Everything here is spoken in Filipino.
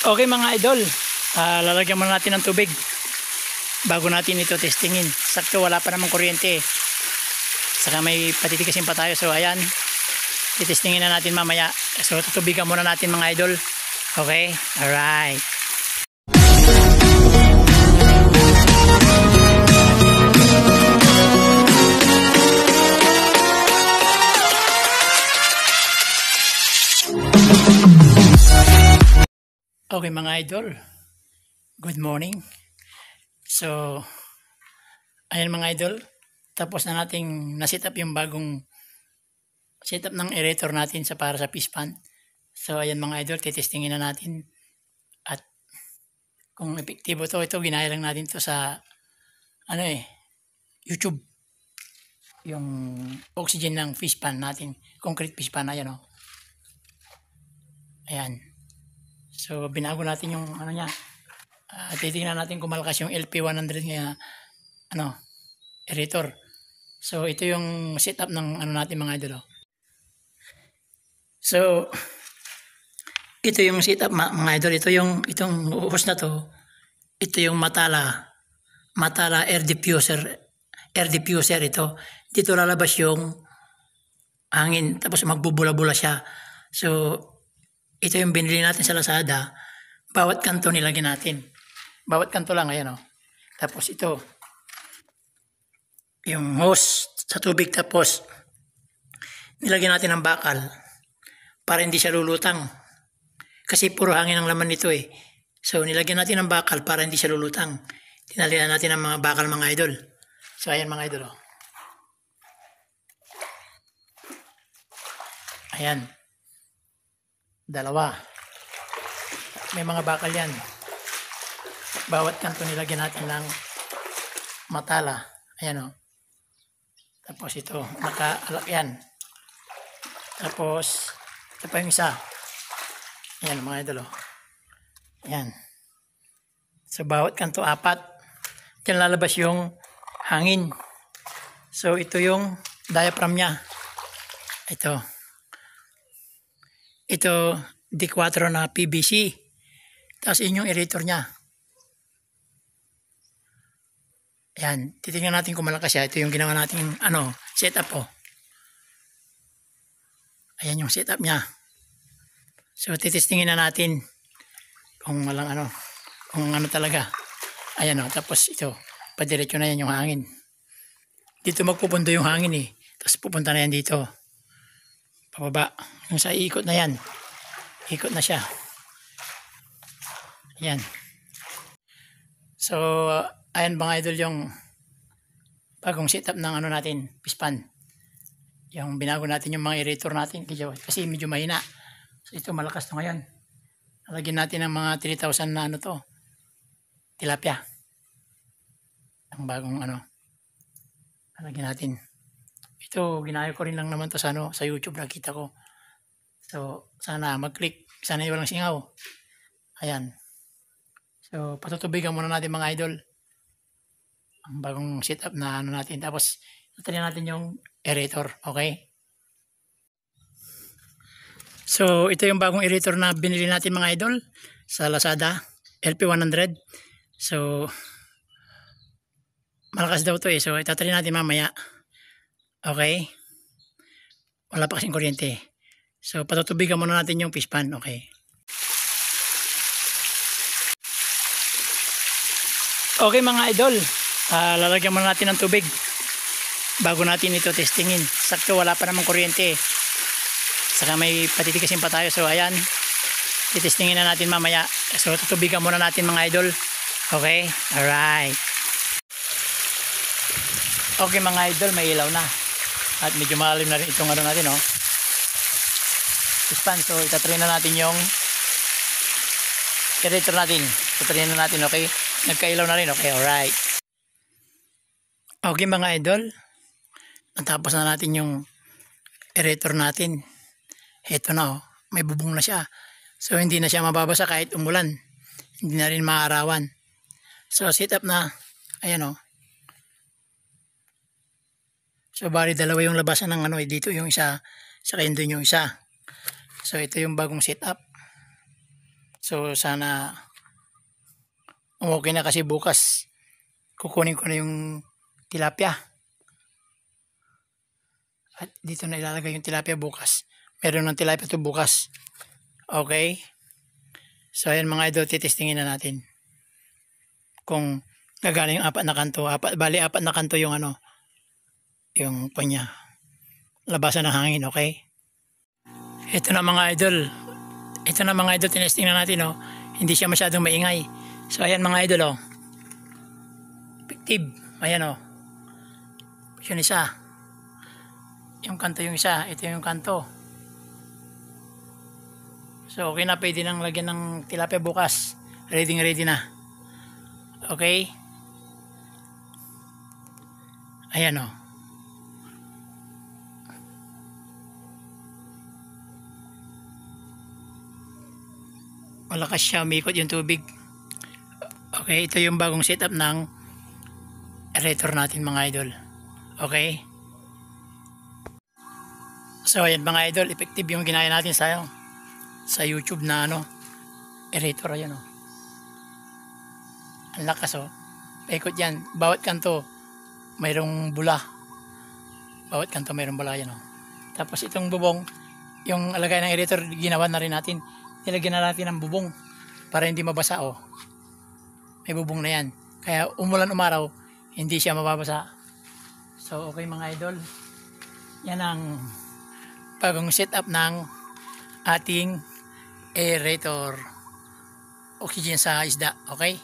Okay mga idol, lalagyan muna natin ng tubig bago natin ito testingin. Sakto wala pa namang kuryente, saka may patitigasin pa tayo. So ayan, titestingin na natin mamaya. So tutubigan muna natin mga idol. Okay, alright. Okay mga idol, good morning. So ayan mga idol, tapos na nating na-set up yung bagong setup ng aerator natin para sa fish pan. So ayan mga idol, titestingin na natin at kung epektibo to. Ito ginaya lang natin to sa YouTube, yung oxygen ng fish pan natin, concrete fish pan. Ayan ayan. So binago natin yung niya. Titingnan natin kung malakas yung LP100 nga aerator. So ito yung setup ng natin mga idol. So ito yung setup mga idol. Itong hose na to. Ito yung Matala air diffuser ito. Dito lalabas yung hangin tapos magbubula-bula siya. So ito yung binili natin sa Lazada. Bawat kanto nilagyan natin. Bawat kanto lang, ayan Tapos ito, yung hose sa tubig, tapos nilagyan natin ng bakal para hindi siya lulutang. Kasi puro hangin ang laman nito eh. So nilagyan natin ng bakal para hindi siya lulutang. Tinalian natin ng mga bakal mga idol. So ayan mga idol. Ayan. Dalawa. May mga bakal yan. Bawat kanto nilagyan natin ng Matala. Ayan Tapos ito, nakaalak yan. Tapos, ito pa yung isa. Ayan mga idol. Ayan. So, bawat kanto 4. Diyan lalabas yung hangin. So, ito yung diaphragm niya. Ito D4 na PVC. Tapos yun yung aerator niya. Ayan, titingnan natin kung malakas siya. Ito yung ginawa natin setup Ayan yung setup niya. So titestingin na natin kung walang kung talaga. Ayan tapos ito, padiretso na yan yung hangin. Dito magpupunta yung hangin eh. Tapos pupunta na yan dito. Pababa. Yung sa ikot na yan. Ikot na siya. Ayan. So, ayan mga idol yung bagong setup ng natin, fish pan. Yung binago natin yung mga aerator natin kasi medyo mahina. So, ito malakas to ngayon. Nalagyan natin ng mga 3,000 na tilapia. Ang bagong nalagyan natin. Ito, ginaya ko rin lang naman to sa YouTube, nakita ko. So, sana mag-click. Sana walang singaw. Ayan. So, patutubigan muna natin mga idol ang bagong setup na natin. Tapos, tatalian natin yung aerator. Okay? So, ito yung bagong aerator na binili natin mga idol sa Lazada. LP100. So, malakas daw to eh. So, itatalian natin mamaya. Okay? Wala pa kasing kuryente. So, patutubigan muna natin yung fish pan. Okay? Okay mga idol, lalagyan muna natin ng tubig bago natin ito testingin. Sakto wala pa namang kuryente, saka may patitigasin pa tayo. So ayan, titestingin na natin mamaya. So tutubigan muna natin mga idol. Okay, alright. Okay mga idol, may ilaw na at medyo malalim na rin itong natin fish pan. So itatry na natin yung aerator natin. Itatry na natin, okay. Nagkailaw na rin. Okay, alright. Okay mga idol, natapos na natin yung aerator natin. Heto na may bubong na siya. So hindi na siya mababasa kahit umulan. Hindi na rin maaarawan. So setup na. Ayan So bali dalawa yung labasan ng dito yung isa, saka doon yung isa. So ito yung bagong setup. So sana okay na kasi bukas kukunin ko na yung tilapia. At dito na ilalagay yung tilapia bukas. Meron ng tilapia to bukas. Okay? So ayan mga idol, titestingin na natin. Kung gagana yung apat na kanto. Bali, apat na kanto yung ano, yung panya. Labasan ng hangin, okay? Ito na mga idol. Ito na mga idol, tinesting na natin, oh. Hindi siya masyadong maingay. So ayan mga idol, oh. Effective. Ayan, oh. Yung isa. Yung kanto yung isa. Ito yung kanto. So okay na, pwede nang lagyan ng tilapia bukas. Ready na. Okay? Ayan, oh. Malakas siya, umikot yung tubig. Okay, ito yung bagong setup ng aerator natin mga idol. Okay? So ayan mga idol, effective yung ginaya natin sa YouTube na ano, aerator. Ayan, oh. Ang lakas, oh. Paikot yan. Bawat kanto mayroong bula. Yan, oh. Tapos itong bubong, yung alagay ng aerator, ginawa na rin natin. Nilagyan na natin ng bubong para hindi mabasa, oh. May bubong na yan. Kaya umulan umaraw, hindi siya mababasa. So okay mga idol. Yan ang bagong setup ng ating aerator. Oxygen sa isda. Okay?